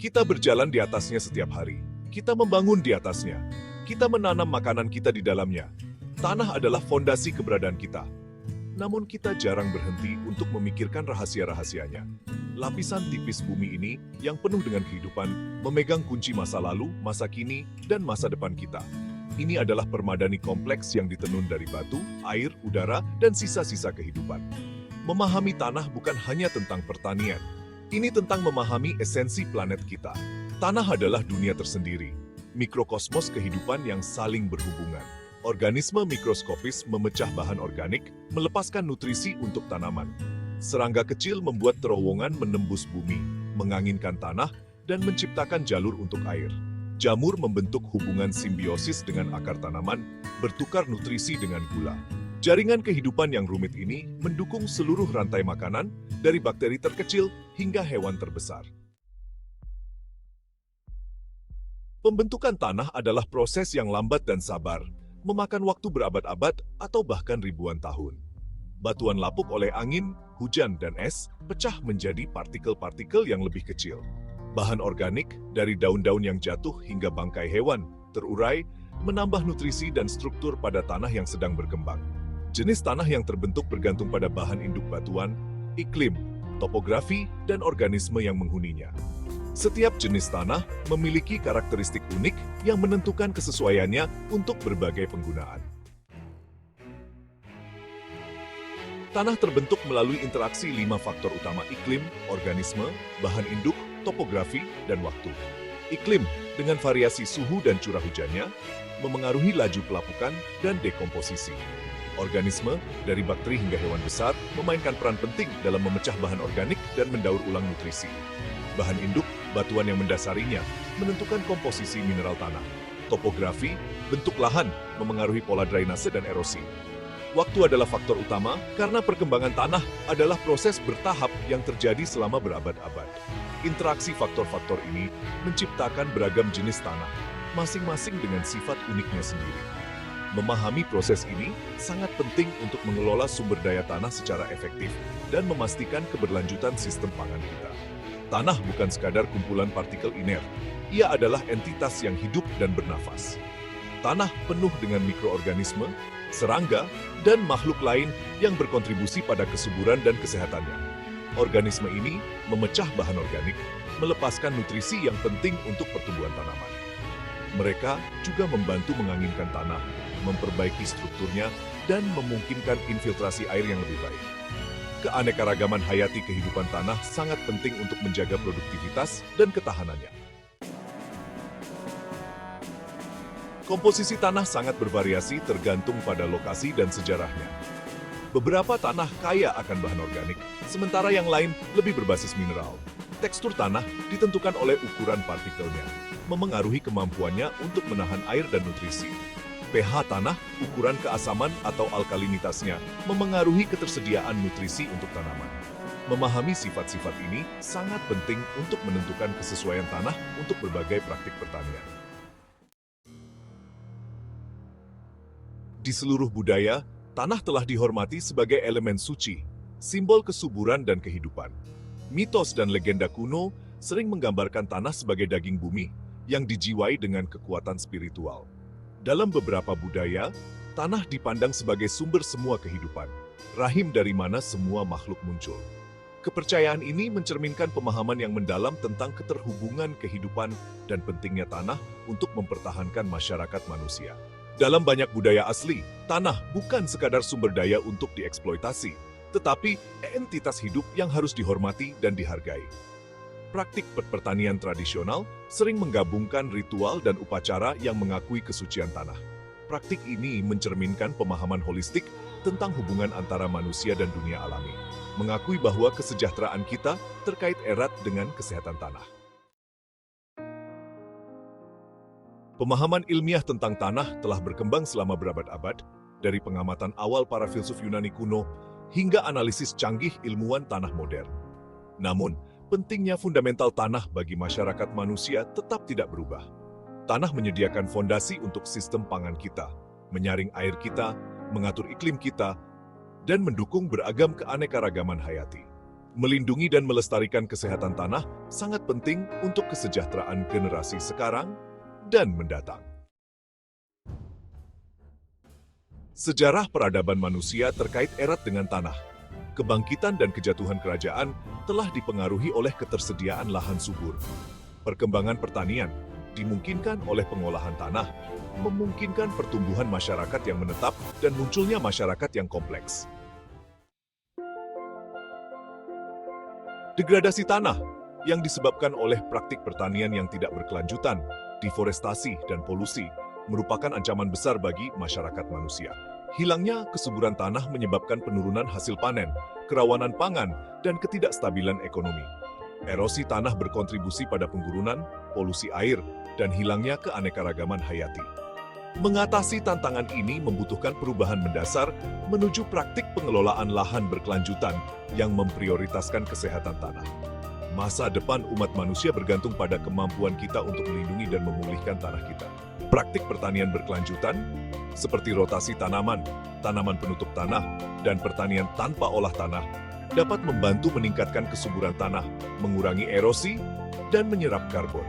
Kita berjalan di atasnya setiap hari. Kita membangun di atasnya. Kita menanam makanan kita di dalamnya. Tanah adalah fondasi keberadaan kita. Namun kita jarang berhenti untuk memikirkan rahasia-rahasianya. Lapisan tipis bumi ini yang penuh dengan kehidupan memegang kunci masa lalu, masa kini, dan masa depan kita. Ini adalah permadani kompleks yang ditenun dari batu, air, udara, dan sisa-sisa kehidupan. Memahami tanah bukan hanya tentang pertanian. Ini tentang memahami esensi planet kita. Tanah adalah dunia tersendiri, mikrokosmos kehidupan yang saling berhubungan. Organisme mikroskopis memecah bahan organik, melepaskan nutrisi untuk tanaman. Serangga kecil membuat terowongan menembus bumi, menganginkan tanah, dan menciptakan jalur untuk air. Jamur membentuk hubungan simbiosis dengan akar tanaman, bertukar nutrisi dengan gula. Jaringan kehidupan yang rumit ini mendukung seluruh rantai makanan, dari bakteri terkecil hingga hewan terbesar. Pembentukan tanah adalah proses yang lambat dan sabar, memakan waktu berabad-abad atau bahkan ribuan tahun. Batuan lapuk oleh angin, hujan, dan es pecah menjadi partikel-partikel yang lebih kecil. Bahan organik dari daun-daun yang jatuh hingga bangkai hewan terurai, menambah nutrisi dan struktur pada tanah yang sedang berkembang. Jenis tanah yang terbentuk bergantung pada bahan induk batuan, iklim, topografi, dan organisme yang menghuninya. Setiap jenis tanah memiliki karakteristik unik yang menentukan kesesuaiannya untuk berbagai penggunaan. Tanah terbentuk melalui interaksi 5 faktor utama: iklim, organisme, bahan induk, topografi, dan waktu. Iklim, dengan variasi suhu dan curah hujannya, memengaruhi laju pelapukan dan dekomposisi. Organisme, dari bakteri hingga hewan besar, memainkan peran penting dalam memecah bahan organik dan mendaur ulang nutrisi. Bahan induk, batuan yang mendasarinya, menentukan komposisi mineral tanah. Topografi, bentuk lahan, memengaruhi pola drainase dan erosi. Waktu adalah faktor utama karena perkembangan tanah adalah proses bertahap yang terjadi selama berabad-abad. Interaksi faktor-faktor ini menciptakan beragam jenis tanah, masing-masing dengan sifat uniknya sendiri. Memahami proses ini sangat penting untuk mengelola sumber daya tanah secara efektif dan memastikan keberlanjutan sistem pangan kita. Tanah bukan sekadar kumpulan partikel inert, ia adalah entitas yang hidup dan bernafas. Tanah penuh dengan mikroorganisme, serangga, dan makhluk lain yang berkontribusi pada kesuburan dan kesehatannya. Organisme ini memecah bahan organik, melepaskan nutrisi yang penting untuk pertumbuhan tanaman. Mereka juga membantu menganginkan tanah, memperbaiki strukturnya, dan memungkinkan infiltrasi air yang lebih baik. Keanekaragaman hayati kehidupan tanah sangat penting untuk menjaga produktivitas dan ketahanannya. Komposisi tanah sangat bervariasi tergantung pada lokasi dan sejarahnya. Beberapa tanah kaya akan bahan organik, sementara yang lain lebih berbasis mineral. Tekstur tanah ditentukan oleh ukuran partikelnya, memengaruhi kemampuannya untuk menahan air dan nutrisi. pH tanah, ukuran keasaman atau alkalinitasnya, memengaruhi ketersediaan nutrisi untuk tanaman. Memahami sifat-sifat ini sangat penting untuk menentukan kesesuaian tanah untuk berbagai praktik pertanian. Di seluruh budaya, tanah telah dihormati sebagai elemen suci, simbol kesuburan dan kehidupan. Mitos dan legenda kuno sering menggambarkan tanah sebagai daging bumi yang dijiwai dengan kekuatan spiritual. Dalam beberapa budaya, tanah dipandang sebagai sumber semua kehidupan, rahim dari mana semua makhluk muncul. Kepercayaan ini mencerminkan pemahaman yang mendalam tentang keterhubungan kehidupan dan pentingnya tanah untuk mempertahankan masyarakat manusia. Dalam banyak budaya asli, tanah bukan sekadar sumber daya untuk dieksploitasi, tetapi entitas hidup yang harus dihormati dan dihargai. Praktik pertanian tradisional sering menggabungkan ritual dan upacara yang mengakui kesucian tanah. Praktik ini mencerminkan pemahaman holistik tentang hubungan antara manusia dan dunia alami, mengakui bahwa kesejahteraan kita terkait erat dengan kesehatan tanah. Pemahaman ilmiah tentang tanah telah berkembang selama berabad-abad, dari pengamatan awal para filsuf Yunani kuno hingga analisis canggih ilmuwan tanah modern. Namun, pentingnya fundamental tanah bagi masyarakat manusia tetap tidak berubah. Tanah menyediakan fondasi untuk sistem pangan kita, menyaring air kita, mengatur iklim kita, dan mendukung beragam keanekaragaman hayati. Melindungi dan melestarikan kesehatan tanah sangat penting untuk kesejahteraan generasi sekarang dan mendatang. Sejarah peradaban manusia terkait erat dengan tanah. Kebangkitan dan kejatuhan kerajaan telah dipengaruhi oleh ketersediaan lahan subur. Perkembangan pertanian dimungkinkan oleh pengolahan tanah, memungkinkan pertumbuhan masyarakat yang menetap dan munculnya masyarakat yang kompleks. Degradasi tanah yang disebabkan oleh praktik pertanian yang tidak berkelanjutan, deforestasi, dan polusi merupakan ancaman besar bagi masyarakat manusia. Hilangnya kesuburan tanah menyebabkan penurunan hasil panen, kerawanan pangan, dan ketidakstabilan ekonomi. Erosi tanah berkontribusi pada penggurunan, polusi air, dan hilangnya keanekaragaman hayati. Mengatasi tantangan ini membutuhkan perubahan mendasar menuju praktik pengelolaan lahan berkelanjutan yang memprioritaskan kesehatan tanah. Masa depan umat manusia bergantung pada kemampuan kita untuk melindungi dan memulihkan tanah kita. Praktik pertanian berkelanjutan, seperti rotasi tanaman, tanaman penutup tanah, dan pertanian tanpa olah tanah, dapat membantu meningkatkan kesuburan tanah, mengurangi erosi, dan menyerap karbon.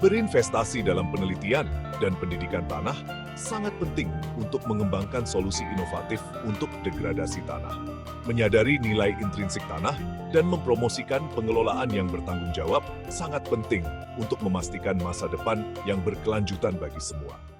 Berinvestasi dalam penelitian dan pendidikan tanah sangat penting untuk mengembangkan solusi inovatif untuk degradasi tanah. Menyadari nilai intrinsik tanah dan mempromosikan pengelolaan yang bertanggung jawab sangat penting untuk memastikan masa depan yang berkelanjutan bagi semua.